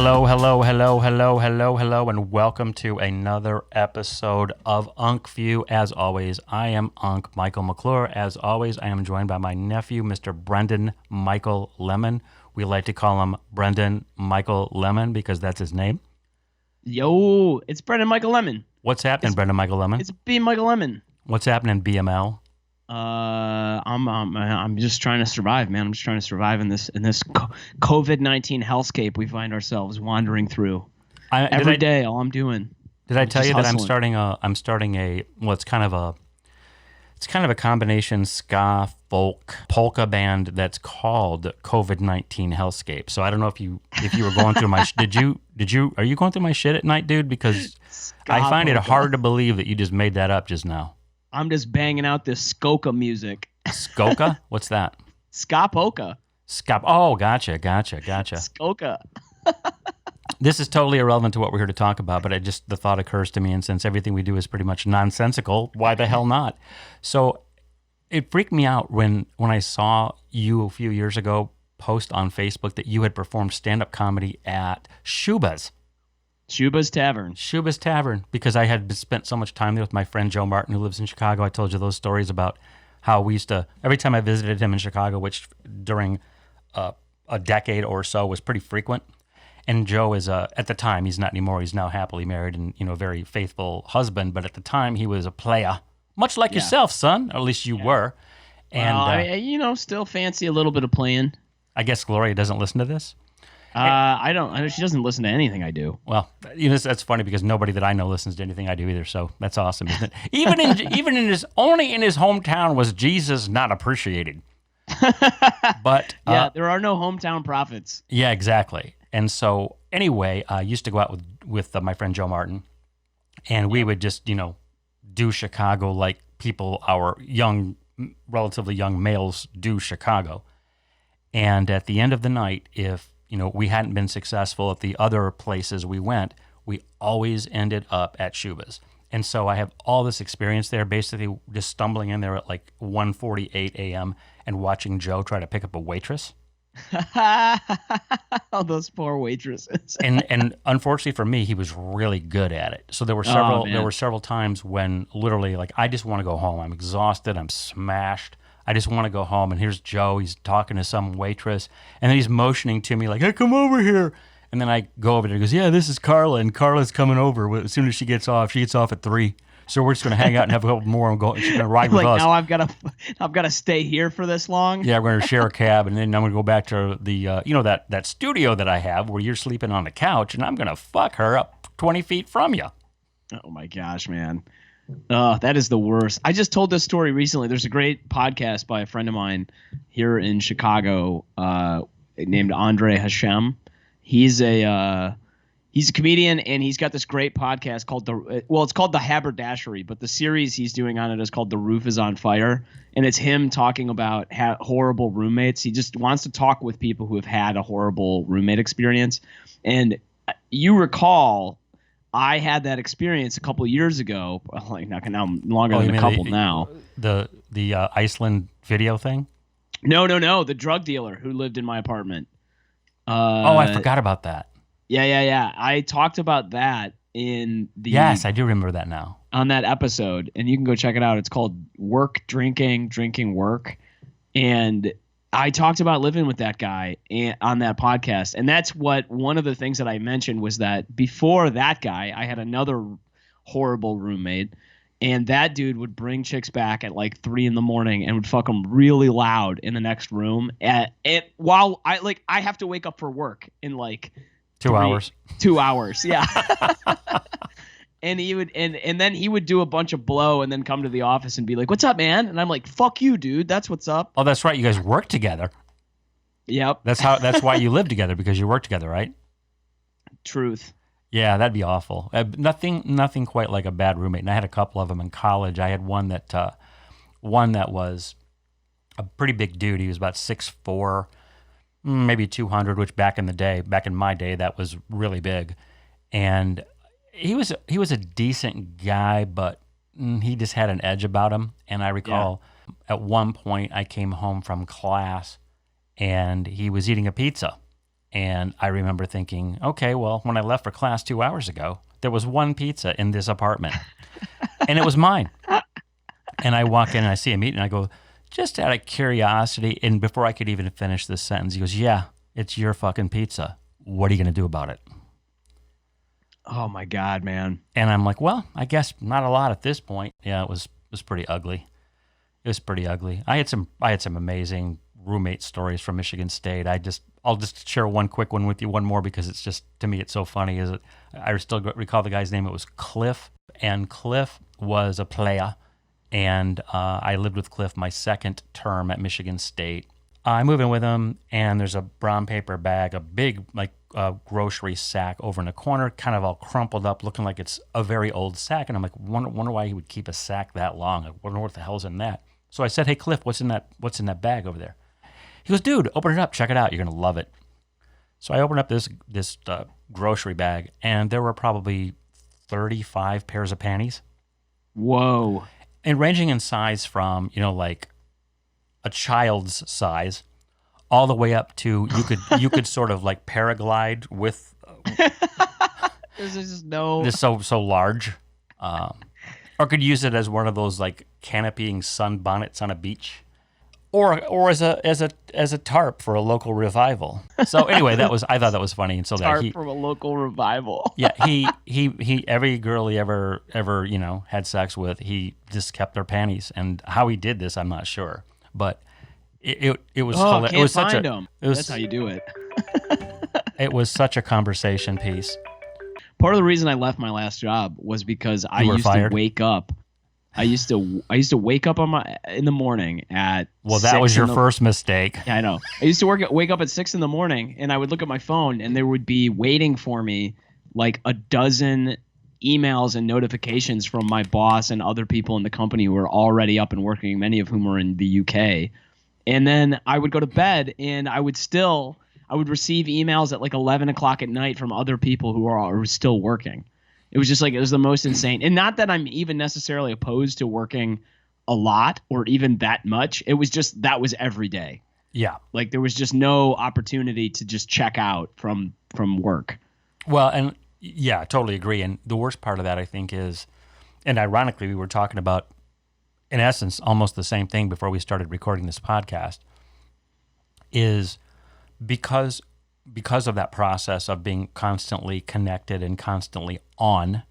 Hello, and welcome to another episode of Unc Phew. As always, I am Unc Michael McClure. As always, I am joined by my nephew, Mr. Brendan Michael Lemon. We like to call him Brendan Michael Lemon because that's his name. Yo, it's Brendan Michael Lemon. What's happening, Brendan Michael Lemon? It's B Michael Lemon. What's happening, BML? I'm just trying to survive, man. I'm just trying to survive in this COVID-19 hellscape we find ourselves wandering through. Every day, all I'm doing. Did I tell you that hustling. I'm starting a it's kind of a combination ska folk polka band that's called COVID-19 Hellscape. So I don't know if you were going through my are you going through my shit at night, dude? Because I find it hard to believe that you just made that up just now. I'm just banging out this skoka music. Skoka? What's that? Ska polka. Ska. Oh, gotcha. Skoka. This is totally irrelevant to what we're here to talk about, but the thought occurs to me, and since everything we do is pretty much nonsensical, why the hell not? So it freaked me out when I saw you a few years ago post on Facebook that you had performed stand-up comedy at Shubas Tavern, because I had spent so much time there with my friend Joe Martin, who lives in Chicago. I told you those stories about how we used to, every time I visited him in Chicago, which during a decade or so was pretty frequent. And Joe is, at the time, he's not anymore. He's now happily married and, a very faithful husband. But at the time, he was a playa, much like yourself, son. Or at least you were. And I still fancy a little bit of playing. I guess Gloria doesn't listen to this. I know she doesn't listen to anything I do. Well, that's funny because nobody that I know listens to anything I do either. So that's awesome, isn't it? Even in his hometown was Jesus not appreciated. But there are no hometown prophets. Yeah, exactly. And so anyway, I used to go out with my friend Joe Martin, and we would just do Chicago like people, our relatively young males, do Chicago. And at the end of the night, if we hadn't been successful at the other places we went, we always ended up at Schubas. And so I have all this experience there, basically just stumbling in there at like 1:48 a.m. and watching Joe try to pick up a waitress. Oh, those poor waitresses. and unfortunately for me, he was really good at it. So there were several times when literally like I just want to go home. I'm exhausted. I'm smashed. I just want to go home. And here's Joe. He's talking to some waitress, and then he's motioning to me like, "Hey, come over here." And then I go over there. He goes, "Yeah, this is Carla, and Carla's coming over as soon as she gets off. She gets off at 3. So we're just going to hang out and have a couple more and go. She's going to ride with us. Now I've got to stay here for this long. Yeah, we're going to share a cab, and then I'm going to go back to the that studio that I have where you're sleeping on the couch, and I'm going to fuck her up 20 feet from you." Oh my gosh, man. That is the worst. I just told this story recently. There's a great podcast by a friend of mine here in Chicago named Hechem. He's a comedian, and he's got this great podcast called it's called the Haberdashery, but the series he's doing on it is called The Roof is on Fire, and it's him talking about horrible roommates. He just wants to talk with people who have had a horrible roommate experience. And you recall, I had that experience a couple of years ago, like now longer than a couple now. The Iceland video thing? No, the drug dealer who lived in my apartment. I forgot about that. Yeah. I talked about that in the... Yes, I do remember that now. On that episode, and you can go check it out. It's called Work, Drinking, Work. And I talked about living with that guy on that podcast. And that's one of the things that I mentioned was that before that guy, I had another horrible roommate. And that dude would bring chicks back at like 3 a.m. and would fuck them really loud in the next room. While I have to wake up for work in like... 2 hours. 2 hours, yeah. And he would and then he would do a bunch of blow and then come to the office and be like, "What's up, man?" And I'm like, "Fuck you, dude. That's what's up." Oh, that's right. You guys work together. Yep. That's why you live together, because you work together, right? Truth. Yeah, that'd be awful. Nothing quite like a bad roommate. And I had a couple of them in college. I had one that was a pretty big dude. He was about 6'4", maybe 200, which back in my day, that was really big. And he was a decent guy, but he just had an edge about him. And I recall at one point I came home from class and he was eating a pizza. And I remember thinking, okay, well, when I left for class 2 hours ago, there was one pizza in this apartment, and it was mine. And I walk in and I see him eating, and I go, just out of curiosity. And before I could even finish this sentence, he goes, yeah, it's your fucking pizza. What are you going to do about it? Oh my God, man. And I'm like, well, I guess not a lot at this point. Yeah, it was pretty ugly. It was pretty ugly. I had some amazing roommate stories from Michigan State. I'll just share one quick one with you, one more, because it's just, to me, it's so funny. I still recall the guy's name. It was Cliff, and Cliff was a playa, and I lived with Cliff my second term at Michigan State. I move in with him, and there's a brown paper bag, a big grocery sack over in the corner, kind of all crumpled up, looking like it's a very old sack. And I'm like, wonder why he would keep a sack that long. I wonder what the hell's in that. So I said, hey, Cliff, what's in that bag over there? He goes, dude, open it up, check it out. You're gonna love it. So I opened up this grocery bag, and there were probably 35 pairs of panties. Whoa. And ranging in size from, like a child's size all the way up to you could sort of like paraglide with There's just no this so large, or could use it as one of those like canopying sun bonnets on a beach, or as a tarp for a local revival. So anyway, I thought that was funny, and so tarp that from a local revival. yeah, he every girl he ever had sex with, he just kept their panties, and how he did this, I'm not sure, but it was hilarious. It was such a that's how you do it. It was such a conversation piece. Part of the reason I left my last job was because I used fired? to wake up. I used to wake up in the morning at. Well, that was your first mistake. Yeah, I know. I used to wake up at 6 a.m, and I would look at my phone, and there would be waiting for me like a dozen emails and notifications from my boss and other people in the company who were already up and working, many of whom were in the UK. And then I would go to bed, and I would receive emails at like 11 o'clock at night from other people who are still working. It was just like, it was the most insane. And not that I'm even necessarily opposed to working a lot or even that much. It was just, that was every day. Yeah. Like there was just no opportunity to just check out from work. Well, and yeah, I totally agree. And the worst part of that, I think, is, and ironically, we were talking about, in essence, almost the same thing before we started recording this podcast, is because of that process of being constantly connected and constantly on,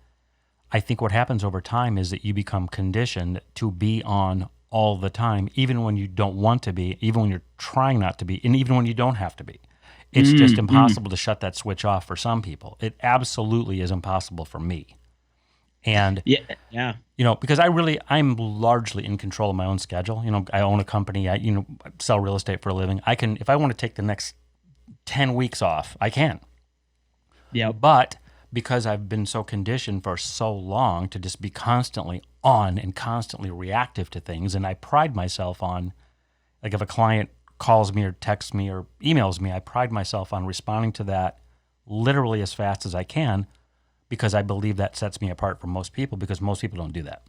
I think what happens over time is that you become conditioned to be on all the time, even when you don't want to be, even when you're trying not to be, and even when you don't have to be. It's just impossible to shut that switch off for some people. It absolutely is impossible for me. And yeah, because I'm largely in control of my own schedule. I own a company. I sell real estate for a living. I can, if I want to take the next 10 weeks off, I can. Yeah. But because I've been so conditioned for so long to just be constantly on and constantly reactive to things, and I pride myself on, like if a client calls me or texts me or emails me, I pride myself on responding to that literally as fast as I can, because I believe that sets me apart from most people, because most people don't do that.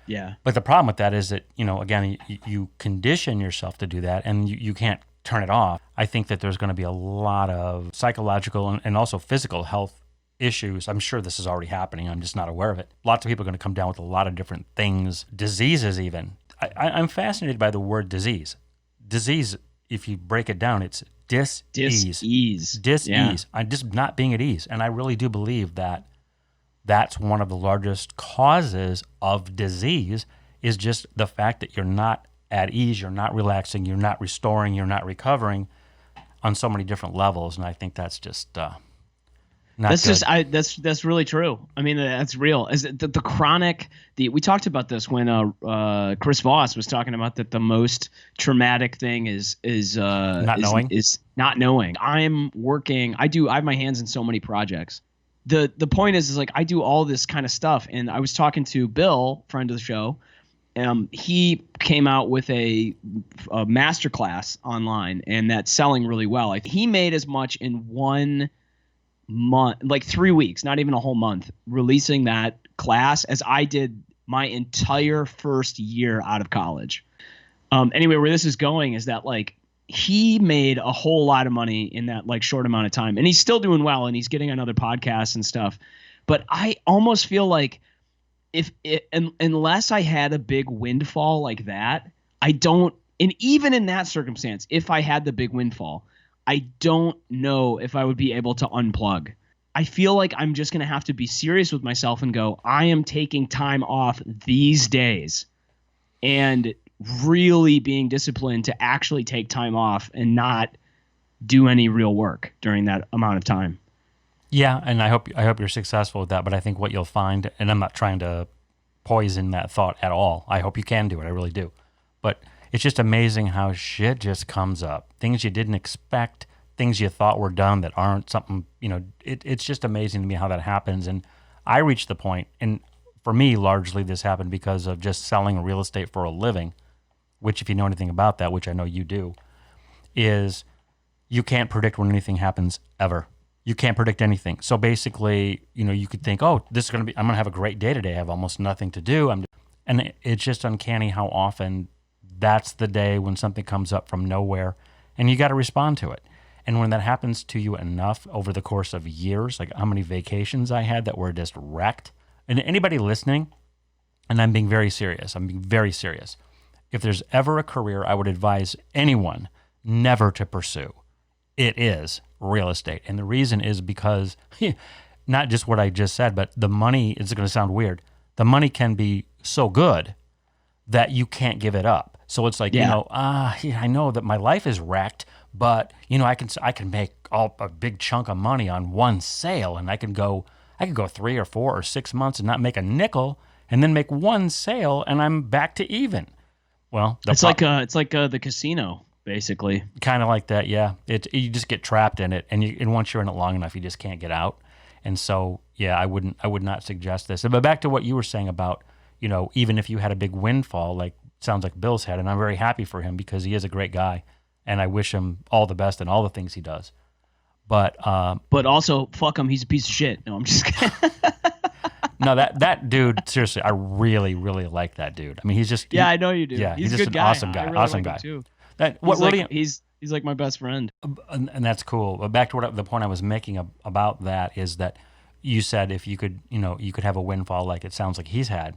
Yeah. But the problem with that is that, again, you condition yourself to do that, and you can't turn it off. I think that there's going to be a lot of psychological and also physical health issues. I'm sure this is already happening. I'm just not aware of it. Lots of people are going to come down with a lot of different things, diseases even. I'm fascinated by the word disease. Disease, if you break it down, it's dis-ease. Dis-ease. Yeah. I'm just not being at ease. And I really do believe that that's one of the largest causes of disease, is just the fact that you're not at ease, you're not relaxing, you're not restoring, you're not recovering on so many different levels. And I think that's just not that's good. That's really true. I mean, that's real. Is the chronic? We talked about this when Chris Voss was talking about that the most traumatic thing is not knowing. Is not knowing. I'm working. I have my hands in so many projects. The point is like I do all this kind of stuff, and I was talking to Bill, friend of the show. He came out with a masterclass online, and that's selling really well. He made as much in 1 month, like 3 weeks, not even a whole month, releasing that class as I did my entire first year out of college. Anyway, where this is going is that like he made a whole lot of money in that like short amount of time, and he's still doing well, and he's getting on other podcasts and stuff. But I almost feel like unless I had a big windfall like that, I don't. And even in that circumstance, if I had the big windfall, I don't know if I would be able to unplug. I feel like I'm just going to have to be serious with myself and go, I am taking time off these days, and really being disciplined to actually take time off and not do any real work during that amount of time. Yeah, and I hope you're successful with that. But I think what you'll find, and I'm not trying to poison that thought at all. I hope you can do it. I really do. But it's just amazing how shit just comes up. Things you didn't expect, things you thought were done that aren't something, it's just amazing to me how that happens. And I reached the point, and for me, largely this happened because of just selling real estate for a living, which if you know anything about that, which I know you do, is you can't predict when anything happens ever. You can't predict anything. So basically, you could think, oh, I'm going to have a great day today. I have almost nothing to do. And it's just uncanny how often that's the day when something comes up from nowhere and you got to respond to it. And when that happens to you enough over the course of years, like how many vacations I had that were just wrecked. And anybody listening, and I'm being very serious, if there's ever a career I would advise anyone never to pursue, it is real estate. And the reason is because not just what I just said, but the money, it's going to sound weird, the money can be so good that you can't give it up. So it's like, I know that my life is wrecked, but I can make a big chunk of money on one sale, and I could go 3 or 4 or 6 months and not make a nickel, and then make one sale, and I'm back to even. Well, it's like the casino, basically. Kind of like that, yeah. You just get trapped in it, and once you're in it long enough, you just can't get out. And so, yeah, I would not suggest this. But back to what you were saying about, even if you had a big windfall, like sounds like Bill's had, and I'm very happy for him because he is a great guy, and I wish him all the best in all the things he does. But also, fuck him, he's a piece of shit. No, I'm just kidding. No, that dude, seriously, I really, really like that dude. I mean, he's just... I know you do. Yeah, he's just a good an guy. awesome guy. I really Awesome like guy. him too. He's like my best friend. And that's cool. But back to the point I was making about that is that you said if you could have a windfall like it sounds like he's had,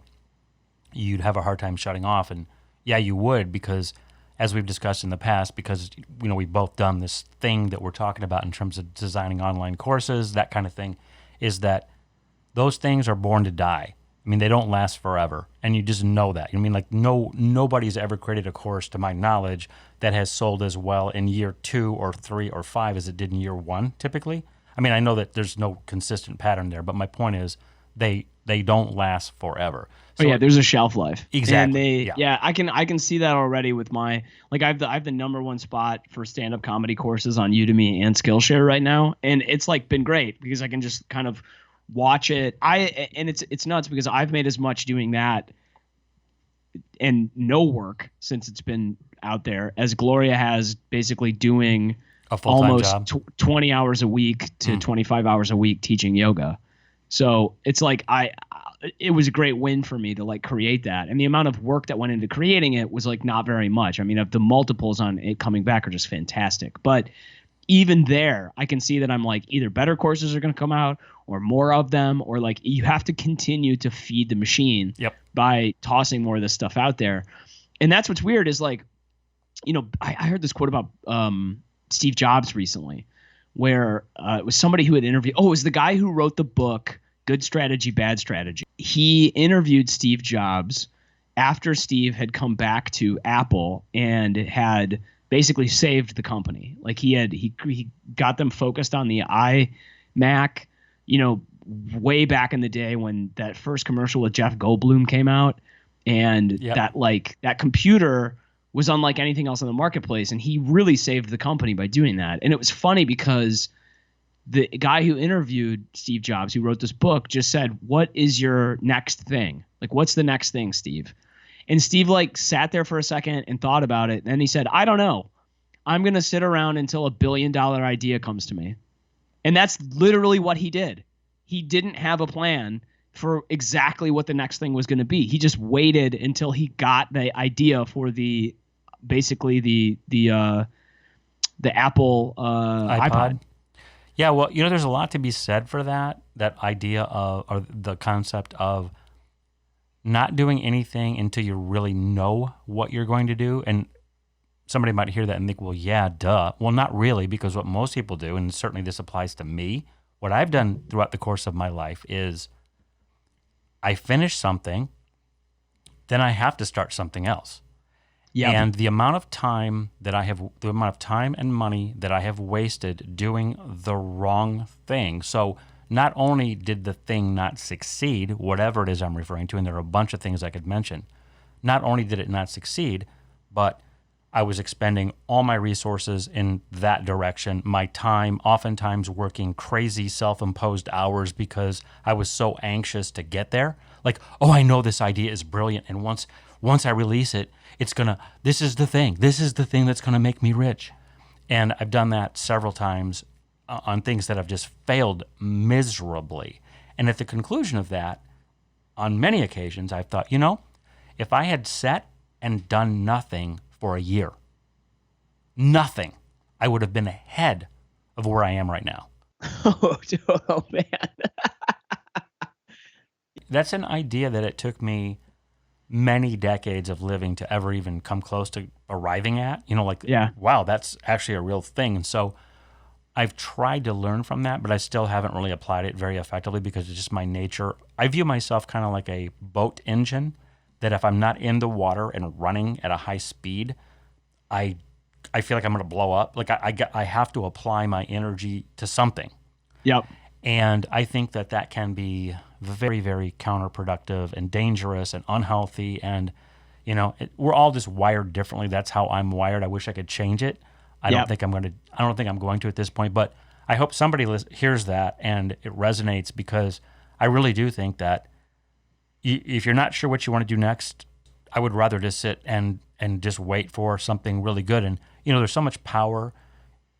you'd have a hard time shutting off. And yeah, you would, because as we've discussed in the past, because we've both done this thing that we're talking about in terms of designing online courses, that kind of thing, is that those things are born to die. I mean, they don't last forever, and you just know that. I mean, like nobody's ever created a course, to my knowledge, that has sold as well in year 2 or 3 or 5 as it did in year 1, typically. I mean, I know that there's no consistent pattern there, but my point is they don't last forever. So there's a shelf life. Exactly. And I can see that already with my, like, I have the number 1 spot for stand-up comedy courses on Udemy and Skillshare right now, and it's like been great because I can just kind of watch it. It's nuts because I've made as much doing that and no work since it's been out there as Gloria has, basically doing a full-time almost job. 20 hours a week to 25 hours a week teaching yoga. So it's like it was a great win for me to like create that, and the amount of work that went into creating it was like not very much. I mean, the multiples on it coming back are just fantastic, but even there, I can see that I'm like, either better courses are going to come out or more of them, or like you have to continue to feed the machine by tossing more of this stuff out there. And that's what's weird is like, I heard this quote about Steve Jobs recently where it was somebody who had interviewed. Oh, it was the guy who wrote the book, Good Strategy, Bad Strategy. He interviewed Steve Jobs after Steve had come back to Apple and had basically saved the company. Like he got them focused on the iMac, way back in the day when that first commercial with Jeff Goldblum came out, and that computer was unlike anything else in the marketplace, and he really saved the company by doing that. And it was funny because the guy who interviewed Steve Jobs, who wrote this book, just said, "What is your next thing? Like, what's the next thing, Steve?" And Steve like sat there for a second and thought about it. And then he said, "I don't know. I'm going to sit around until $1 billion idea comes to me." And that's literally what he did. He didn't have a plan for exactly what the next thing was going to be. He just waited until he got the idea for the the Apple iPod. Yeah, well, there's a lot to be said for that idea of, or the concept of not doing anything until you really know what you're going to do. And somebody might hear that and think, well, yeah, duh. Well, not really, because what most people do, and certainly this applies to me, what I've done throughout the course of my life is I finish something, then I have to start something else. Yep. And the amount of time and money that I have wasted doing the wrong thing. So not only did the thing not succeed, whatever it is I'm referring to, and there are a bunch of things I could mention, not only did it not succeed, but I was expending all my resources in that direction, my time, oftentimes working crazy self-imposed hours because I was so anxious to get there. Like, oh, I know this idea is brilliant, and once I release it, this is the thing that's gonna make me rich. And I've done that several times on things that have just failed miserably. And at the conclusion of that, on many occasions, I've thought, if I had sat and done nothing for a year, nothing, I would have been ahead of where I am right now. Oh man. That's an idea that it took me many decades of living to ever even come close to arriving at. Wow, that's actually a real thing. And so I've tried to learn from that, but I still haven't really applied it very effectively because it's just my nature. I view myself kind of like a boat engine, that if I'm not in the water and running at a high speed, I feel like I'm going to blow up. Like I have to apply my energy to something. Yep. And I think that can be very, very counterproductive and dangerous and unhealthy. And, we're all just wired differently. That's how I'm wired. I wish I could change it. I don't think I'm going to at this point, but I hope somebody hears that and it resonates, because I really do think that if you're not sure what you want to do next, I would rather just sit and just wait for something really good. And, there's so much power.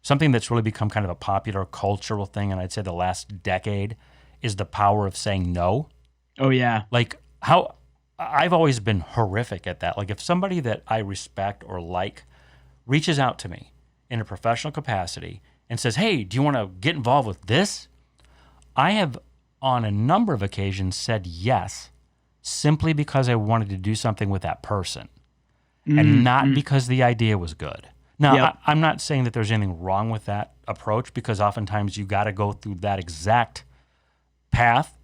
Something that's really become kind of a popular cultural thing, and I'd say the last decade, is the power of saying no. Oh, yeah. Like, how I've always been horrific at that. Like, if somebody that I respect or like reaches out to me in a professional capacity and says, hey, do you want to get involved with this? I have, on a number of occasions, said yes, simply because I wanted to do something with that person, and not because the idea was good. Now, I'm not saying that there's anything wrong with that approach, because oftentimes you got to go through that exact path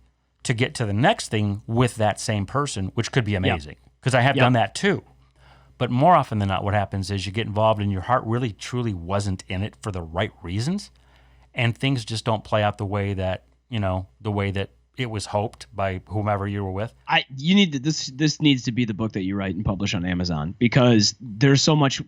to get to the next thing with that same person, which could be amazing, because I have done that too. But more often than not, what happens is you get involved and your heart really, truly wasn't in it for the right reasons, and things just don't play out the way that it was hoped by whomever you were with. This needs to be the book that you write and publish on Amazon, because there's so much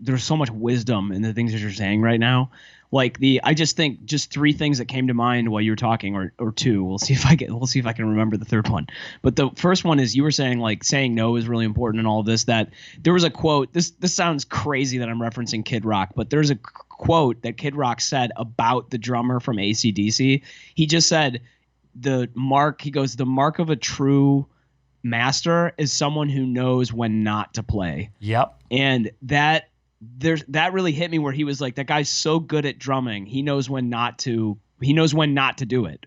wisdom in the things that you're saying right now. Like I just think just three things that came to mind while you were talking, or two. We'll see if I can remember the third one. But the first one is, you were saying like saying no is really important in all of this. That there was a quote. This sounds crazy that I'm referencing Kid Rock, but there's a quote that Kid Rock said about the drummer from AC/DC. He just said, the mark of a true master is someone who knows when not to play. Yep. And that really hit me, where he was like, that guy's so good at drumming, he knows when not to do it.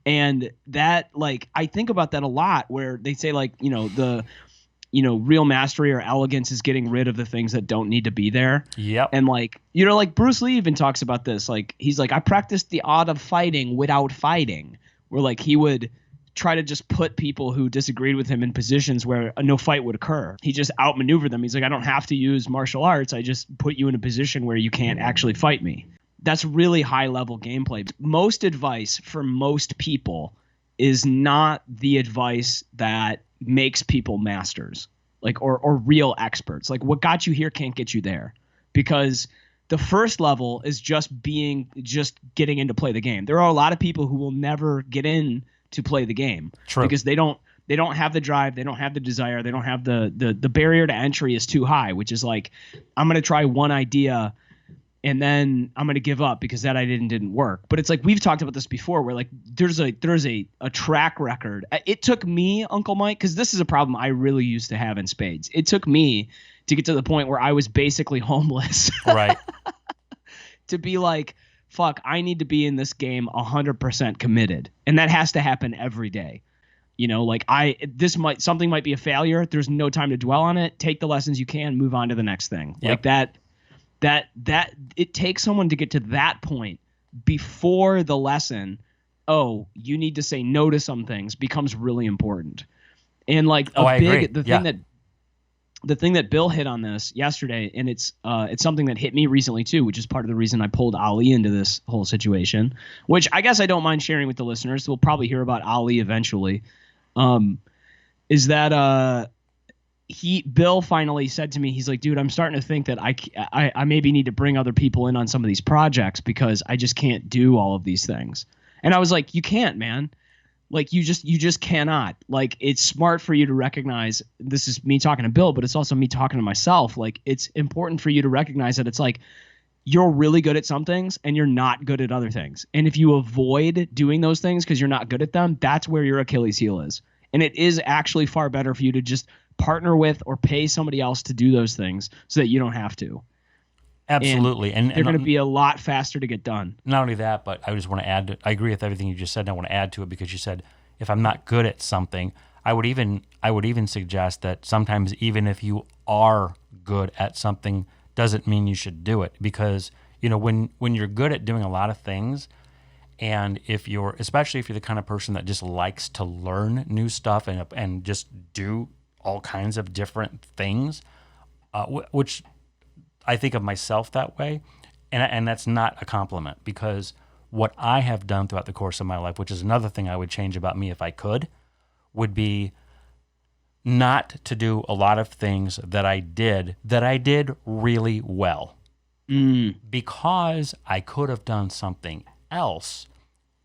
And that, like, I think about that a lot, where they say, like, real mastery or elegance is getting rid of the things that don't need to be there. Yep. And like Bruce Lee even talks about this. Like, he's like, I practiced the art of fighting without fighting. Where like he would try to just put people who disagreed with him in positions where no fight would occur. He just outmaneuvered them. He's like, I don't have to use martial arts. I just put you in a position where you can't actually fight me. That's really high level gameplay. Most advice for most people is not the advice that makes people masters, like, or real experts. Like, what got you here can't get you there, because the first level is just getting in to play the game. There are a lot of people who will never get in to play the game. True. Because they don't have the drive, they don't have the desire, they don't have the barrier to entry is too high, which is like, I'm going to try one idea and then I'm going to give up because that idea didn't work. But it's like, we've talked about this before, where like there's a track record. It took me, Uncle Mike, because this is a problem I really used to have in spades. It took me to get to the point where I was basically homeless. Right. to be like, fuck, I need to be in this game 100% committed. And that has to happen every day. You know, like something might be a failure. There's no time to dwell on it. Take the lessons you can, move on to the next thing. Yep. Like that it takes someone to get to that point before the lesson. Oh, you need to say no to some things becomes really important. And like the thing that Bill hit on this yesterday, and it's something that hit me recently too, which is part of the reason I pulled Ali into this whole situation, which I guess I don't mind sharing with the listeners. We'll probably hear about Ali eventually. Is that Bill finally said to me, he's like, dude, I'm starting to think that I maybe need to bring other people in on some of these projects because I just can't do all of these things. And I was like, you can't, man. Like you just cannot. Like it's smart for you to recognize, this is me talking to Bill, but it's also me talking to myself. Like it's important for you to recognize that it's like you're really good at some things and you're not good at other things. And if you avoid doing those things because you're not good at them, that's where your Achilles heel is. And it is actually far better for you to just partner with or pay somebody else to do those things so that you don't have to. Absolutely. And they're going to be a lot faster to get done. Not only that, but I just want to add, I agree with everything you just said, and I want to add to it because you said, if I'm not good at something, I would even suggest that sometimes even if you are good at something, doesn't mean you should do it. Because, you know, when you're good at doing a lot of things, and especially if you're the kind of person that just likes to learn new stuff and just do all kinds of different things, which I think of myself that way, and that's not a compliment, because what I have done throughout the course of my life, which is another thing I would change about me if I could, would be not to do a lot of things that I did really well. Because I could have done something else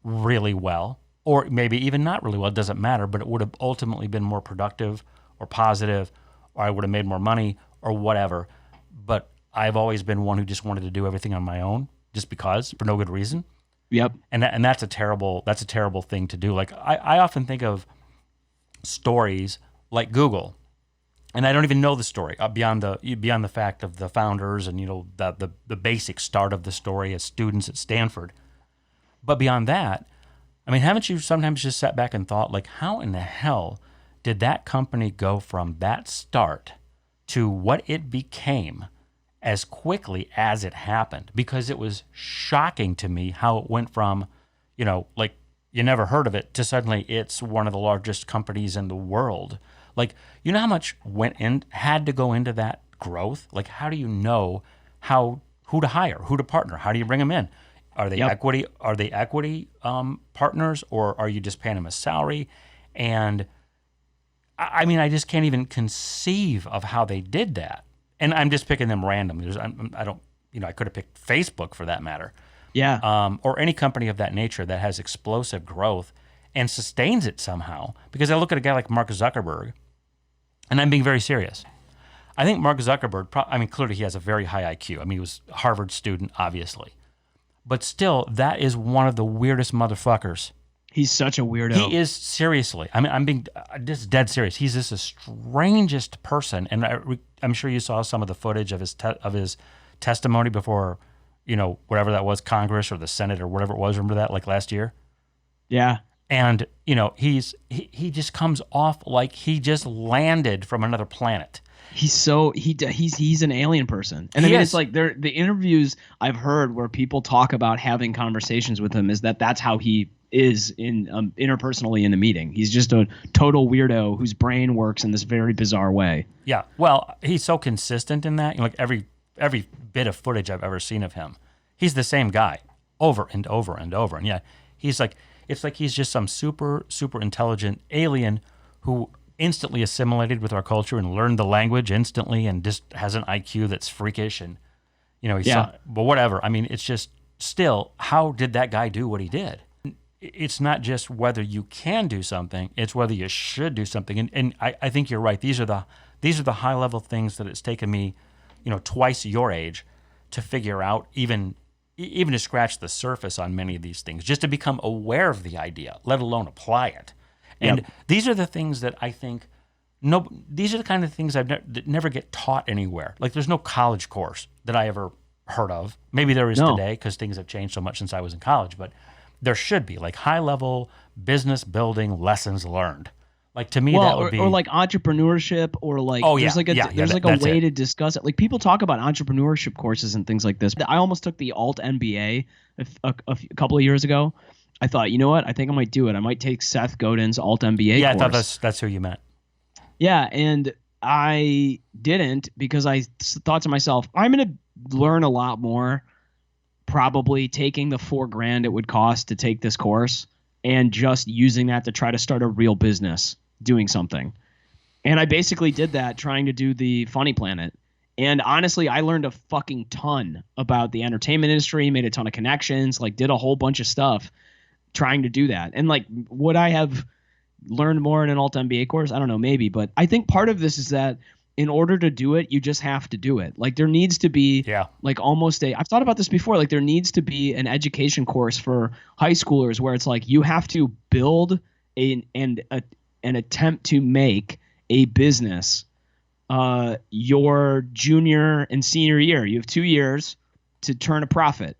really well, or maybe even not really well, it doesn't matter, but it would have ultimately been more productive or positive, or I would have made more money or whatever. But I've always been one who just wanted to do everything on my own, just because, for no good reason. Yep. And that's a terrible thing to do. Like I often think of stories like Google, and I don't even know the story beyond the fact of the founders and, you know, the basic start of the story as students at Stanford. But beyond that, I mean, haven't you sometimes just sat back and thought, like, how in the hell did that company go from that start to what it became as quickly as it happened? Because it was shocking to me how it went from, you know, like you never heard of it to suddenly it's one of the largest companies in the world. Like, you know how much had to go into that growth? Like, how do you know who to hire, who to partner? How do you bring them in? Are they equity? Are they equity partners, or are you just paying them a salary? And I mean, I just can't even conceive of how they did that. And I'm just picking them randomly. I could have picked Facebook for that matter. Yeah. Or any company of that nature that has explosive growth and sustains it somehow. Because I look at a guy like Mark Zuckerberg, and I'm being very serious. I think Mark Zuckerberg, clearly he has a very high IQ. I mean, he was a Harvard student, obviously. But still, that is one of the weirdest motherfuckers. He's such a weirdo. He is, seriously. I mean, I'm being just dead serious. He's just the strangest person. And I'm sure you saw some of the footage of his testimony before, you know, whatever that was, Congress or the Senate or whatever it was. Remember that, like last year? Yeah. And, you know, he just comes off like he just landed from another planet. He's an alien person. And I mean, it's like the interviews I've heard where people talk about having conversations with him is that's how he is in interpersonally in the meeting. He's just a total weirdo whose brain works in this very bizarre way. Yeah. Well, he's so consistent in that. You know, like every bit of footage I've ever seen of him, he's the same guy over and over and over. And yeah, it's like he's just some super, super intelligent alien who instantly assimilated with our culture and learned the language instantly and just has an IQ that's freakish. And, you know, but whatever. I mean, it's just still, how did that guy do what he did? It's not just whether you can do something, it's whether you should do something. And I think you're right. These are the high level things that it's taken me, you know, twice your age to figure out, even to scratch the surface on many of these things, just to become aware of the idea, let alone apply it. And these are the things that I think, these are the kind of things that never get taught anywhere. Like there's no college course that I ever heard of. Maybe there is No. today because things have changed so much since I was in college, but there should be like high level business building lessons learned. Like to me, that would be or like entrepreneurship, or like there's like a that's way it. to discuss it. Like people talk about entrepreneurship courses and things like this. I almost took the alt MBA a couple of years ago. I thought, you know what? I think I might do it. I might take Seth Godin's alt MBA Yeah, course. I thought that's who you meant. Yeah, and I didn't because I thought to myself, I'm going to learn a lot more probably taking the $4,000 it would cost to take this course and just using that to try to start a real business doing something. And I basically did that trying to do the Funny Planet. And honestly, I learned a fucking ton about the entertainment industry, made a ton of connections, like did a whole bunch of stuff trying to do that. And like, would I have learned more in an alt MBA course? I don't know, maybe. But I think part of this is that in order to do it, you just have to do it. Like there needs to be like almost I've thought about this before, like there needs to be an education course for high schoolers where it's like you have to build an attempt to make a business your junior and senior year. You have 2 years to turn a profit,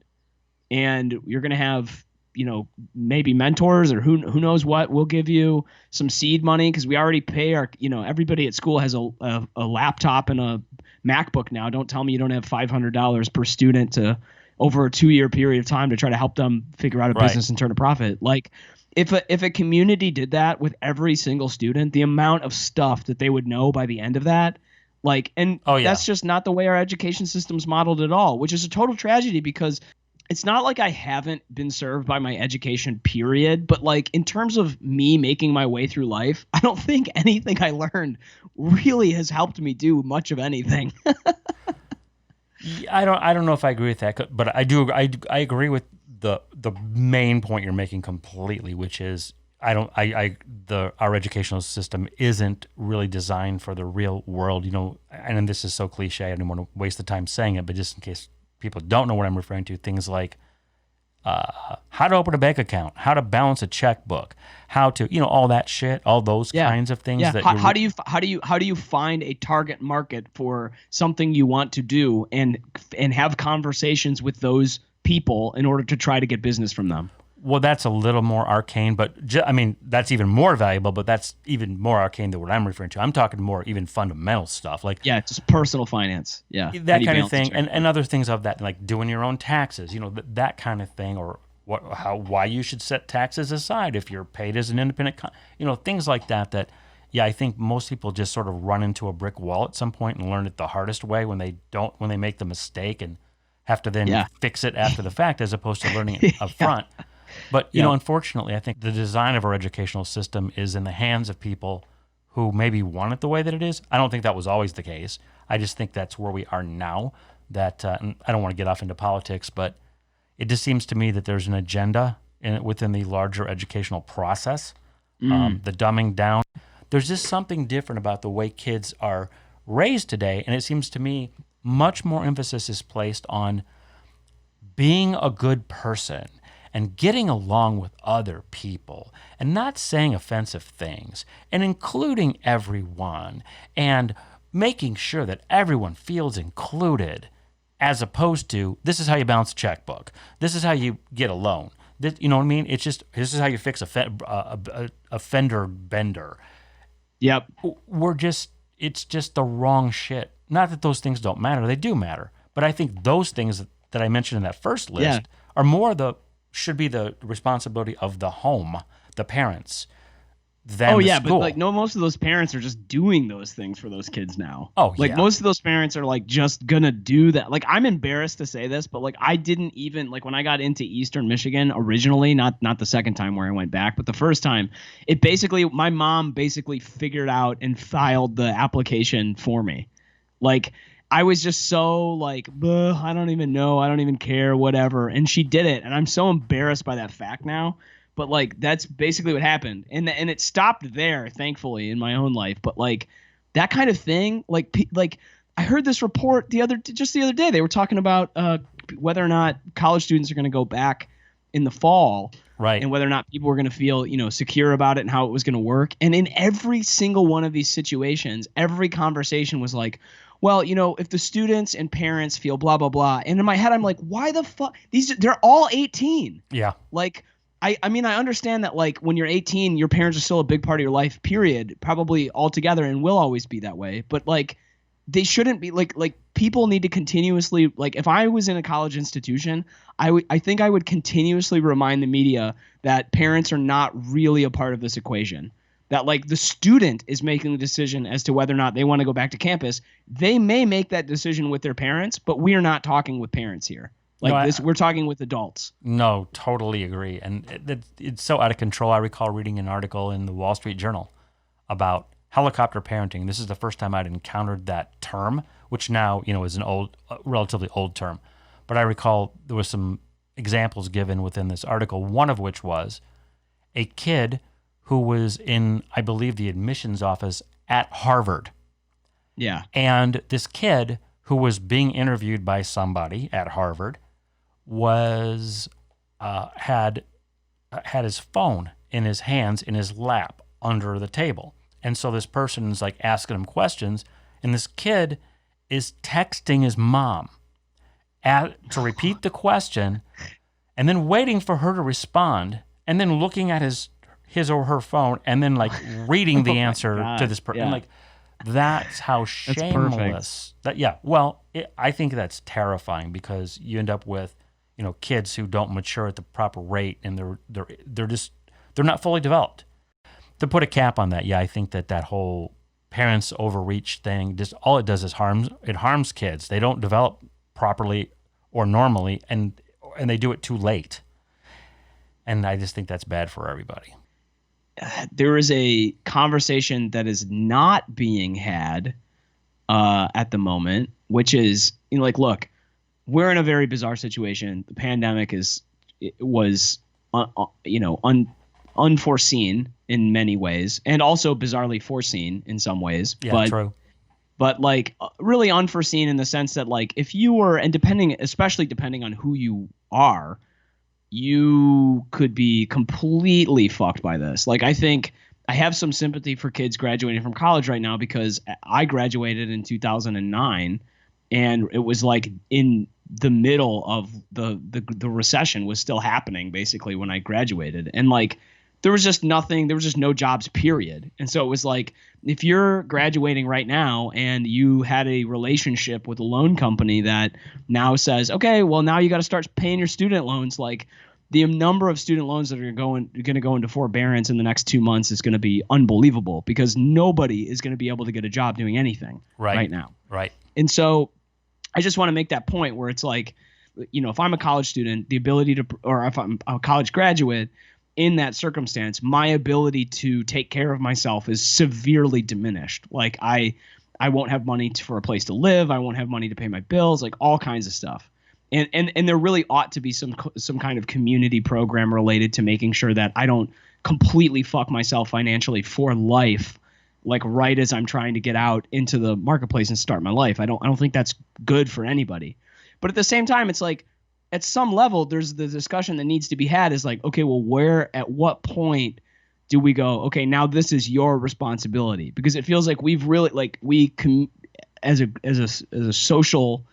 and you're going to have, you know, maybe mentors or who knows what. We'll give you some seed money because we already pay our, you know, everybody at school has a laptop and a MacBook now. Don't tell me you don't have $500 per student to over a 2-year period of time to try to help them figure out a business and turn a profit. Like if a community did that with every single student, the amount of stuff that they would know by the end of that, like, and that's just not the way our education system's modeled at all, which is a total tragedy because it's not like I haven't been served by my education, period. But like in terms of me making my way through life, I don't think anything I learned really has helped me do much of anything. I don't know if I agree with that, but I do. I agree with the main point you're making completely, which is our educational system isn't really designed for the real world, you know. And this is so cliche, I didn't want to waste the time saying it, but just in case people don't know what I'm referring to, things like how to open a bank account, how to balance a checkbook, how to, you know, all that shit, all those kinds of things. Yeah. That how do you find a target market for something you want to do and have conversations with those people in order to try to get business from them? Well, that's a little more arcane, but I mean, that's even more valuable, but that's even more arcane than what I'm referring to. I'm talking more even fundamental stuff. Like just personal finance. Yeah. That kind of thing. And other things of that, like doing your own taxes, you know, that kind of thing, or why you should set taxes aside if you're paid as an independent, you know, things like that, I think most people just sort of run into a brick wall at some point and learn it the hardest way when they make the mistake and have to then fix it after the fact, as opposed to learning it up front. But, you know, unfortunately, I think the design of our educational system is in the hands of people who maybe want it the way that it is. I don't think that was always the case. I just think that's where we are now. That and I don't want to get off into politics, but it just seems to me that there's an agenda within the larger educational process, the dumbing down. There's just something different about the way kids are raised today, and it seems to me much more emphasis is placed on being a good person and getting along with other people and not saying offensive things and including everyone and making sure that everyone feels included, as opposed to this is how you balance a checkbook. This is how you get a loan. You know what I mean? It's just this is how you fix a fender bender. Yep. It's just the wrong shit. Not that those things don't matter. They do matter. But I think those things that I mentioned in that first list are more should be the responsibility of the home, the parents, than the school. But like most of those parents are just doing those things for those kids now. Most of those parents are like just gonna do that. Like I'm embarrassed to say this, but like I didn't even like when I got into Eastern Michigan originally, not the second time where I went back, but the first time, my mom basically figured out and filed the application for me. Like I was just so like, I don't even know. I don't even care, whatever. And she did it. And I'm so embarrassed by that fact now. But like, that's basically what happened. And it stopped there, thankfully, in my own life. But like that kind of thing, like I heard this report the other day. They were talking about whether or not college students are going to go back in the fall. Right. And whether or not people were going to feel, you know, secure about it and how it was going to work. And in every single one of these situations, every conversation was like, well, if the students and parents feel blah, blah, blah. And in my head, I'm like, why the fuck? They're all 18. Yeah. Like, I mean, I understand that, like, when you're 18, your parents are still a big part of your life, period, probably altogether, and will always be that way. But, like, they shouldn't be, like people need to continuously, like, if I was in a college institution, I think I would continuously remind the media that parents are not really a part of this equation. That, like, the student is making the decision as to whether or not they want to go back to campus. They may make that decision with their parents, but we are not talking with parents here. Like, we're talking with adults. No, totally agree. And it's so out of control. I recall reading an article in the Wall Street Journal about helicopter parenting. This is the first time I'd encountered that term, which now, is an relatively old term. But I recall there was some examples given within this article, one of which was a kid who was in, I believe, the admissions office at Harvard. Yeah. And this kid who was being interviewed by somebody at Harvard was had his phone in his hands in his lap under the table. And so this person is like asking him questions, and this kid is texting his mom to repeat the question, and then waiting for her to respond, and then looking at his or her phone, and then like reading the answer to this person. Yeah. Like, that's how shameless. I think that's terrifying, because you end up with kids who don't mature at the proper rate, and they're not fully developed. To put a cap on that, I think that whole parents overreach thing, just all it does is harms kids. They don't develop properly or normally, and they do it too late. And I just think that's bad for everybody. There is a conversation that is not being had at the moment, which is, like, look, we're in a very bizarre situation. The pandemic was unforeseen in many ways, and also bizarrely foreseen in some ways. Yeah, true. But, like, really unforeseen in the sense that, like, if you were, and especially depending on who you are, you could be completely fucked by this. Like, I think I have some sympathy for kids graduating from college right now, because I graduated in 2009, and it was like in the middle of the recession was still happening basically when I graduated. And, like, there was just no jobs, period. And so it was like, if you're graduating right now and you had a relationship with a loan company that now says, okay, well, now you got to start paying your student loans, like, the number of student loans that are going to go into forbearance in the next 2 months is going to be unbelievable, because nobody is going to be able to get a job doing anything right now. Right. And so I just want to make that point where it's like, if I'm a college student, the ability to, or if I'm a college graduate, in that circumstance, my ability to take care of myself is severely diminished. Like, I won't have money for a place to live. I won't have money to pay my bills, like all kinds of stuff. And there really ought to be some kind of community program related to making sure that I don't completely fuck myself financially for life, like right as I'm trying to get out into the marketplace and start my life. I don't think that's good for anybody. But at the same time, it's like, at some level, there's the discussion that needs to be had is like, okay, well, at what point do we go, okay, now this is your responsibility? Because it feels like we've really, like, as a social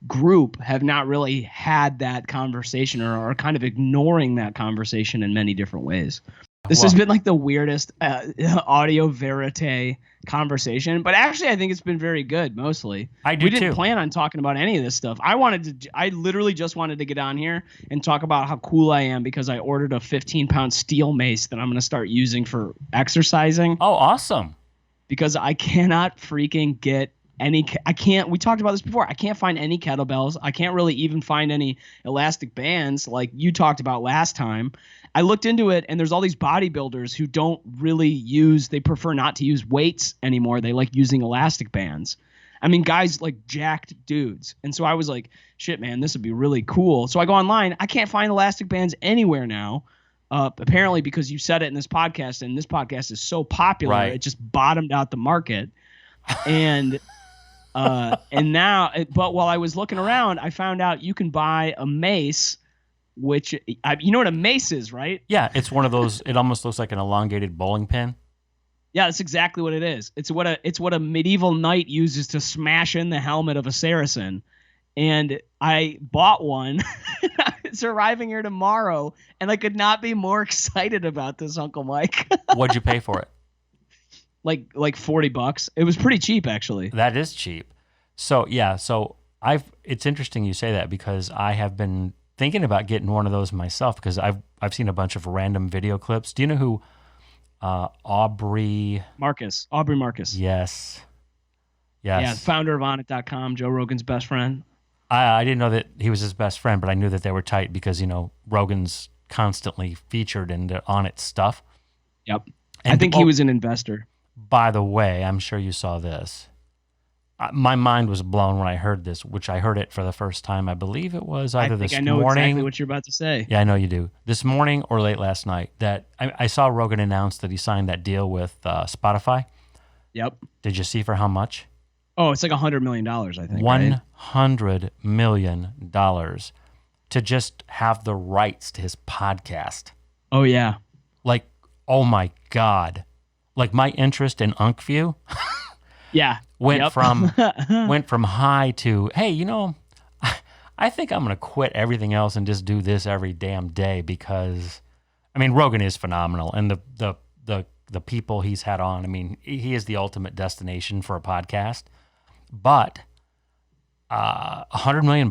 group have not really had that conversation, or are kind of ignoring that conversation in many different ways. This has been like the weirdest audio verite conversation, but actually I think it's been very good mostly. I do We didn't too. plan on talking about any of this stuff. I literally just wanted to get on here and talk about how cool I am because I ordered a 15-pound steel mace that I'm going to start using for exercising. Oh, awesome. Because I cannot freaking get we talked about this before. I can't find any kettlebells. I can't really even find any elastic bands like you talked about last time. I looked into it, and there's all these bodybuilders who they prefer not to use weights anymore. They like using elastic bands. I mean, guys like jacked dudes. And so I was like, shit, man, this would be really cool. So I go online. I can't find elastic bands anywhere now. Apparently because you said it in this podcast, and this podcast is so popular, right. It just bottomed out the market. And now, but while I was looking around, I found out you can buy a mace, which you know what a mace is, right? Yeah, it's one of those. It almost looks like an elongated bowling pin. Yeah, that's exactly what it is. It's what a medieval knight uses to smash in the helmet of a Saracen. And I bought one. It's arriving here tomorrow, and I could not be more excited about this, Uncle Mike. What'd you pay for it? Like $40. It was pretty cheap, actually. That is cheap. So yeah, so it's interesting you say that because I have been thinking about getting one of those myself because I've seen a bunch of random video clips. Do you know who Aubrey Marcus. Yes. Yeah, founder of Onnit.com, Joe Rogan's best friend. I didn't know that he was his best friend, but I knew that they were tight because, Rogan's constantly featured in on its stuff. Yep. And I think he was an investor. By the way, I'm sure you saw this. My mind was blown when I heard this, which I heard it for the first time. I believe it was either this morning. I know exactly what you're about to say. Yeah, I know you do. This morning or late last night, that I saw Rogan announce that he signed that deal with Spotify. Yep. Did you see for how much? Oh, it's like $100 million, I think. $100 million to just have the rights to his podcast. Oh, yeah. Like, oh my God. Like my interest in Unc Phew went from high to, hey, I think I'm going to quit everything else and just do this every damn day because, Rogan is phenomenal. And the people he's had on, he is the ultimate destination for a podcast. But $100 million?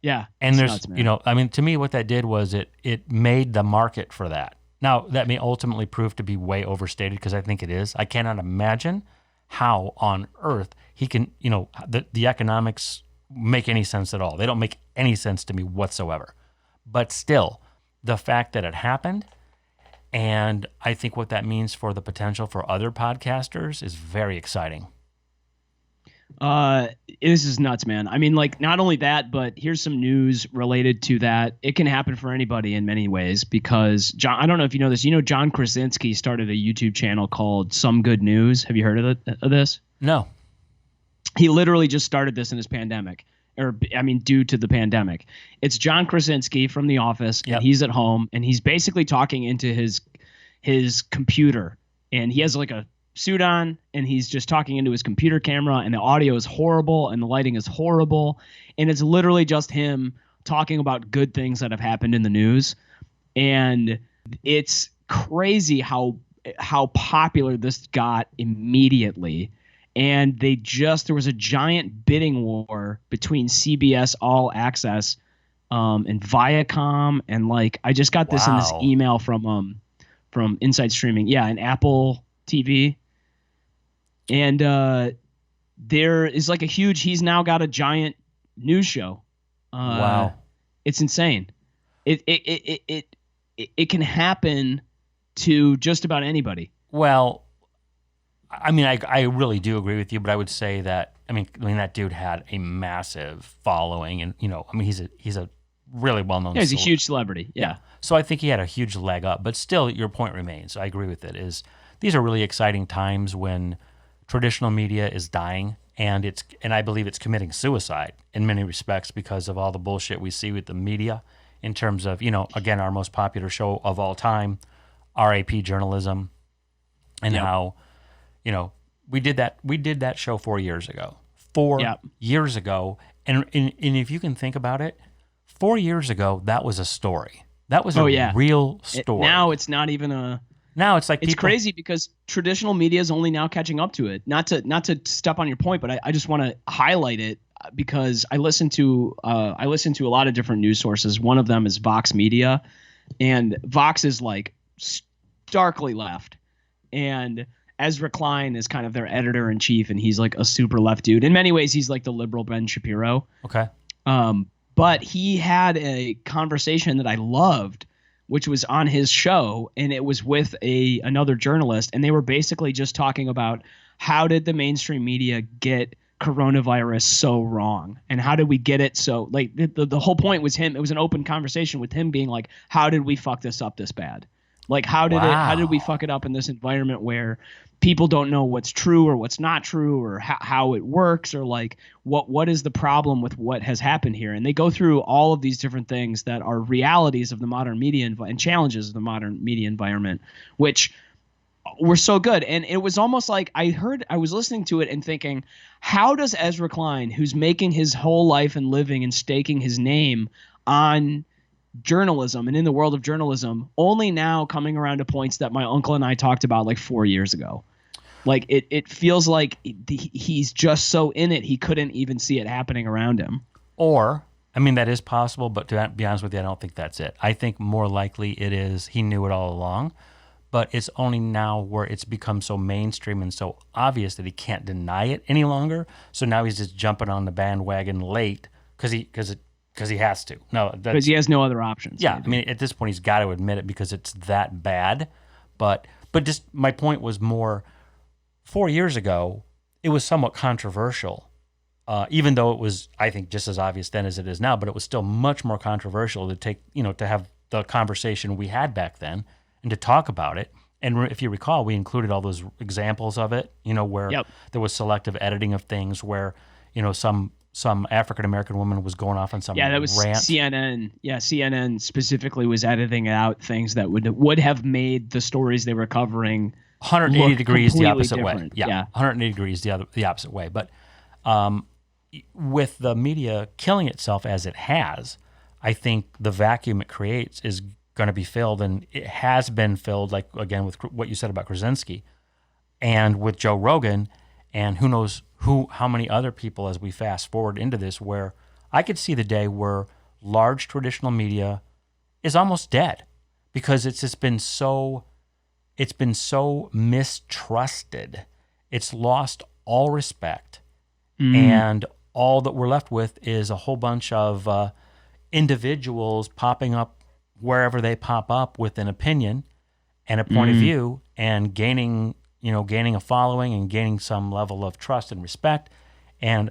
Yeah. And there's, nuts, to me, what that did was it made the market for that. Now, that may ultimately prove to be way overstated because I think it is. I cannot imagine how on earth he can, the economics make any sense at all. They don't make any sense to me whatsoever. But still, the fact that it happened, and I think what that means for the potential for other podcasters is very exciting. This is nuts, man. Not only that, but here's some news related to that. It can happen for anybody in many ways because I don't know if you know this. John Krasinski started a YouTube channel called Some Good News. Have you heard of this? No. He literally just started this in his pandemic, due to the pandemic. It's John Krasinski from The Office, and he's at home, and he's basically talking into his computer, and he has like a suit on, and he's just talking into his computer camera, and the audio is horrible and the lighting is horrible, and it's literally just him talking about good things that have happened in the news. And it's crazy how popular this got immediately. And there was a giant bidding war between CBS All Access and Viacom, and I just got this in this email from Inside Streaming, and Apple TV. And there is he's now got a giant news show. Wow. It's insane. It can happen to just about anybody. Well, I really do agree with you, but I would say that, that dude had a massive following and, he's a really well-known. Yeah, he's a huge celebrity. Yeah. So I think he had a huge leg up, but still your point remains. I agree with it is these are really exciting times when traditional media is dying, and I believe it's committing suicide in many respects because of all the bullshit we see with the media in terms of, again, our most popular show of all time, RAP journalism, and how, we did that show 4 years ago. 4 years ago, and if you can think about it, 4 years ago that was a story. That was a real story. Now it's not even a. Now it's it's crazy because traditional media is only now catching up to it. Not to step on your point, but I just want to highlight it because I listen to a lot of different news sources. One of them is Vox Media, and Vox is starkly left, and Ezra Klein is kind of their editor in chief, and he's a super left dude. In many ways, he's like the liberal Ben Shapiro. Okay. But he had a conversation that I loved, which was on his show, and it was with another journalist, and they were basically just talking about how did the mainstream media get coronavirus so wrong, and how did we get it so the whole point was him. It was an open conversation with him being like, how did we fuck this up this bad? How did we fuck it up in this environment where people don't know what's true or what's not true or how it works or what is the problem with what has happened here? And they go through all of these different things that are realities of the modern media and challenges of the modern media environment, which were so good. And it was almost like I was listening to it and thinking, how does Ezra Klein, who's making his whole life and living and staking his name on journalism and in the world of journalism, only now coming around to points that my uncle and I talked about like 4 years ago? Like it feels like he's just so in it, he couldn't even see it happening around him. Or, I mean, that is possible, but to be honest with you, I don't think that's it. I think more likely it is he knew it all along, but it's only now where it's become so mainstream and so obvious that he can't deny it any longer. So now he's just jumping on the bandwagon late because he has to. No, because he has no other options. Yeah, maybe. I mean, at this point, he's got to admit it because it's that bad. But just my point was more, 4 years ago, it was somewhat controversial. Even though it was, I think, just as obvious then as it is now, but it was still much more controversial to have the conversation we had back then and to talk about it. And if you recall, we included all those examples of it, where there was selective editing of things, where, some African-American woman was going off on some that was rant. CNN. Yeah, CNN specifically was editing out things that would have made the stories they were covering 180 degrees the opposite different. way. Yeah, 180 degrees the opposite way. But with the media killing itself as it has, I think the vacuum it creates is going to be filled, and it has been filled, like, again, with what you said about Krasinski and with Joe Rogan, and who knows how many other people as we fast forward into this, where I could see the day where large traditional media is almost dead because it's been so mistrusted. It's lost all respect. And all that we're left with is a whole bunch of individuals popping up wherever they pop up with an opinion and a point of view, and gaining a following and gaining some level of trust and respect. And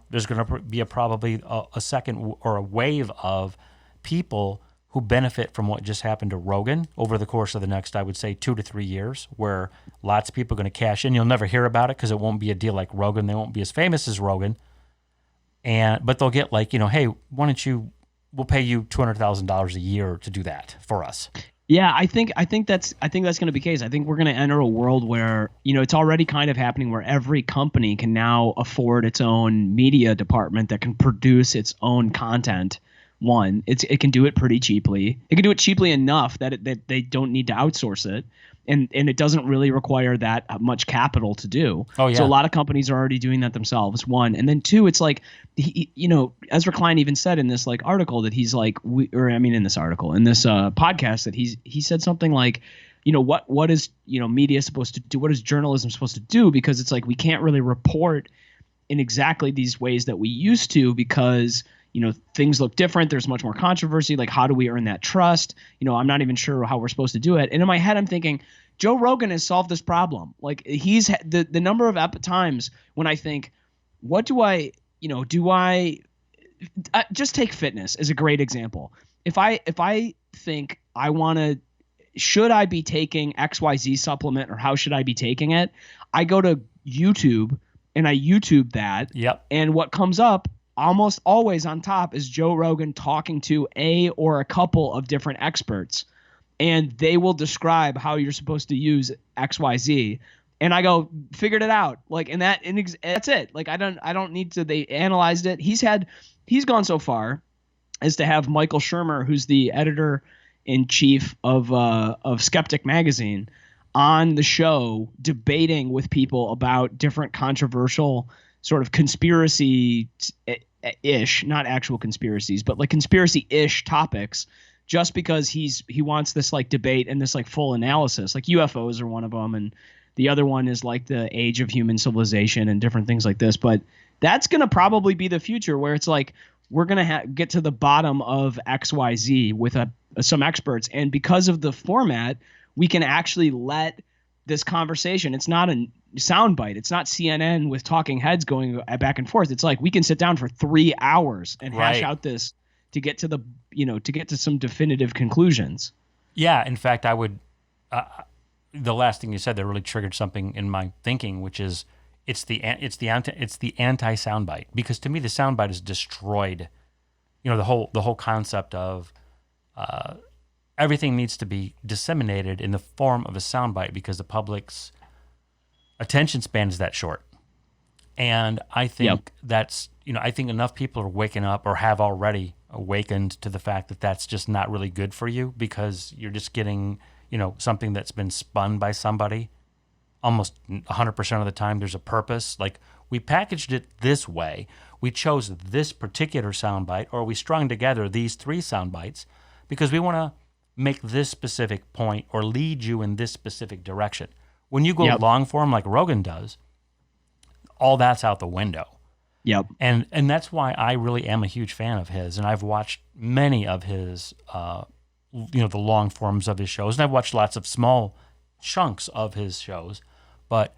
there's going to be probably a second or a wave of people who benefit from what just happened to Rogan over the course of the next, I would say, 2 to 3 years, where lots of people are going to cash in. You'll never hear about it because it won't be a deal like Rogan. They won't be as famous as Rogan. But they'll get like, hey, we'll pay you $200,000 a year to do that for us. Yeah, I think that's going to be the case. I think we're going to enter a world where, it's already kind of happening, where every company can now afford its own media department that can produce its own content. One, it can do it pretty cheaply. It can do it cheaply enough that they don't need to outsource it, and it doesn't really require that much capital to do. Oh yeah. So a lot of companies are already doing that themselves. One, and then two, it's like Ezra Klein even said in this like article that he's like in this podcast that he said something like, what is media supposed to do? What is journalism supposed to do? Because it's like we can't really report in exactly these ways that we used to because things look different. There's much more controversy. Like, how do we earn that trust? I'm not even sure how we're supposed to do it. And in my head, I'm thinking, Joe Rogan has solved this problem. Like, he's the number of times when I think, what do I just take fitness as a great example. If I think should I be taking XYZ supplement, or how should I be taking it? I go to YouTube and I YouTube that. Yep. And what comes up almost always on top is Joe Rogan talking to a couple of different experts, and they will describe how you're supposed to use XYZ. And I go, figured it out. Like, and that's it. Like, I don't need to, they analyzed it. He's gone so far as to have Michael Shermer, who's the editor-in-chief of Skeptic Magazine, on the show debating with people about different controversial sort of conspiracy-ish, not actual conspiracies, but like conspiracy-ish topics, just because he wants this like debate and this like full analysis. Like UFOs are one of them, and the other one is like the age of human civilization and different things like this. But that's going to probably be the future, where it's like we're going to get to the bottom of XYZ with some experts. And because of the format, we can actually let this conversation, it's not a soundbite. It's not CNN with talking heads going back and forth. It's like we can sit down for 3 hours and hash out this to get to some definitive conclusions. Yeah. In fact, I would, the last thing you said that really triggered something in my thinking, which is it's the anti soundbite, because to me the soundbite is destroyed. The whole concept of everything needs to be disseminated in the form of a soundbite because the public's attention span is that short. And I think that's, I think enough people are waking up or have already awakened to the fact that that's just not really good for you because you're just getting, something that's been spun by somebody. Almost 100% of the time there's a purpose. Like, we packaged it this way. We chose this particular soundbite, or we strung together these 3 soundbites because we want to make this specific point or lead you in this specific direction. When you go long form like Rogan does, all that's out the window. Yep. And that's why I really am a huge fan of his. And I've watched many of his, the long forms of his shows. And I've watched lots of small chunks of his shows. But,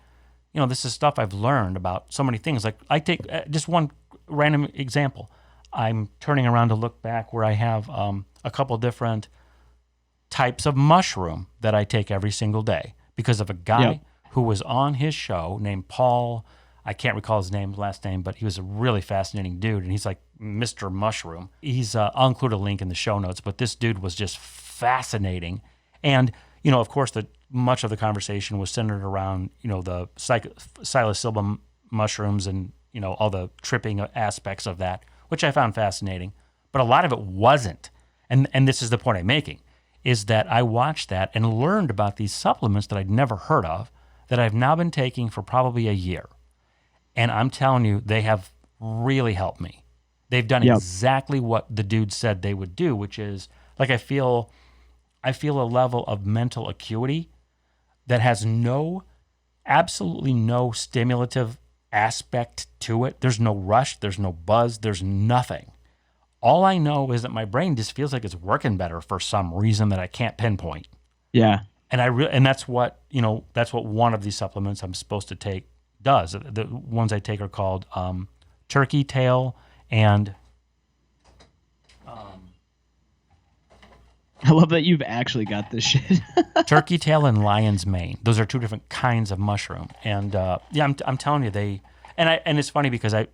this is stuff I've learned about so many things. Like, I take just one random example. I'm turning around to look back where I have a couple different types of mushroom that I take every single day because of a guy who was on his show named Paul. I can't recall his last name, but he was a really fascinating dude, and he's like Mr. Mushroom. I'll include a link in the show notes, but this dude was just fascinating. And, of course, much of the conversation was centered around, the psilocybin mushrooms and, all the tripping aspects of that, which I found fascinating. But a lot of it wasn't. And this is the point I'm making, is that I watched that and learned about these supplements that I'd never heard of that I've now been taking for probably a year. And I'm telling you, they have really helped me. They've done exactly what the dude said they would do, which is, like, I feel a level of mental acuity that has absolutely no stimulative aspect to it. There's no rush, there's no buzz, there's nothing. All I know is that my brain just feels like it's working better for some reason that I can't pinpoint. Yeah. And that's what one of these supplements I'm supposed to take does. The ones I take are called turkey tail and I love that you've actually got this shit. turkey tail and lion's mane. Those are 2 different kinds of mushroom. And I'm telling you, and it's funny because I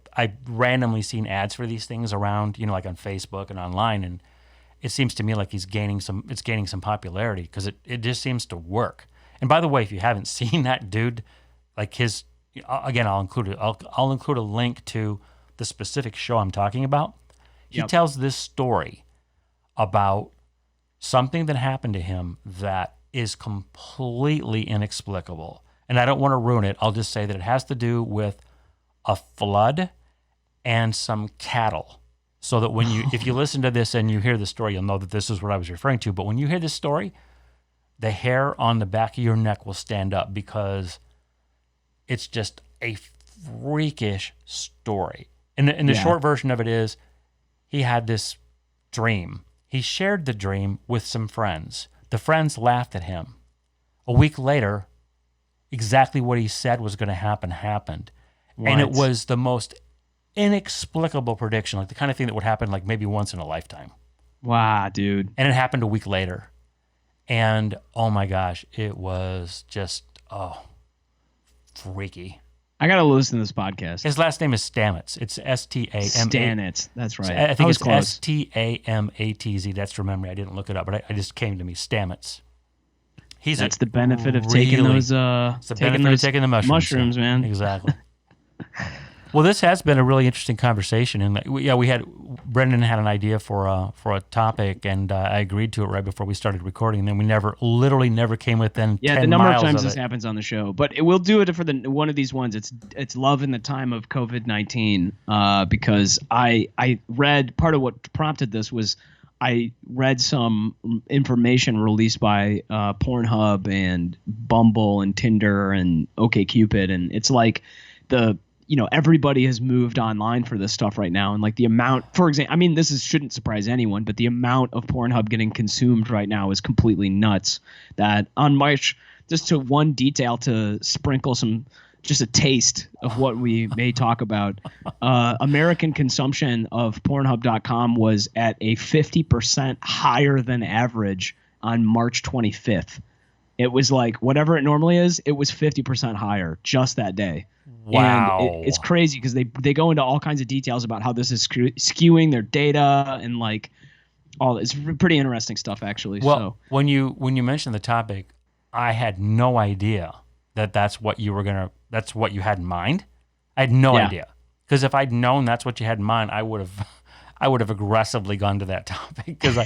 randomly seen ads for these things around, like on Facebook and online, and it seems to me like it's gaining some popularity because it just seems to work. And by the way, if you haven't seen that dude, like his, again, I'll include a link to the specific show I'm talking about. He tells this story about something that happened to him that is completely inexplicable. And I don't want to ruin it. I'll just say that it has to do with a flood and some cattle. So that if you listen to this and you hear the story, you'll know that this is what I was referring to. But when you hear this story, the hair on the back of your neck will stand up because it's just a freakish story. And the short version of it is, he had this dream. He shared the dream with some friends. The friends laughed at him. A week later, exactly what he said was going to happen happened. What? And it was the most inexplicable prediction, like the kind of thing that would happen like maybe once in a lifetime. Wow, dude. And it happened a week later. And oh my gosh, it was just, freaky. I got to listen to this podcast. His last name is Stamets. It's Stamatz. Stamets. That's right. I think it's Stamatz. That's from memory. I didn't look it up, but I just came to me. Stamets. That's the benefit of taking those. It's the benefit of taking the mushrooms, man. Exactly. Well, this has been a really interesting conversation, and Brendan had an idea for a topic, and I agreed to it right before we started recording, and then we literally never came within 10 miles the number of times of this happens on the show, but we'll do it for one of these ones. It's love in the time of COVID-19, because I read, part of what prompted this was I read some information released by Pornhub and Bumble and Tinder and OkCupid, and it's like everybody has moved online for this stuff right now. And like the amount, for example, I mean, shouldn't surprise anyone, but the amount of Pornhub getting consumed right now is completely nuts. That on March, just to one detail to sprinkle just a taste of what we may talk about, American consumption of Pornhub.com was at a 50% higher than average on March 25th. It was like whatever it normally is, it was 50% higher just that day. Wow. And it's crazy because they go into all kinds of details about how this is skewing their data and like all. It's pretty interesting stuff, actually. Well, So when you mentioned the topic, I had no idea that's what you had in mind. I had no idea, because if I'd known that's what you had in mind, I would have aggressively gone to that topic, because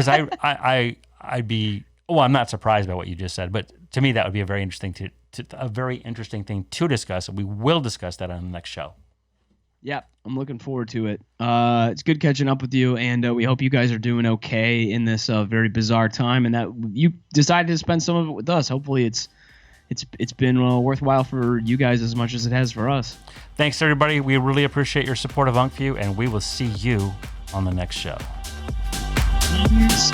I'd be. Well, I'm not surprised by what you just said, but to me that would be a very interesting thing to discuss, and we will discuss that on the next show. yeah, I'm looking forward to it. It's good catching up with you, and we hope you guys are doing okay in this very bizarre time, and that you decided to spend some of it with us. Hopefully, it's been worthwhile for you guys as much as it has for us. Thanks, everybody. We really appreciate your support of Unc and Phew, and we will see you on the next show. Peace.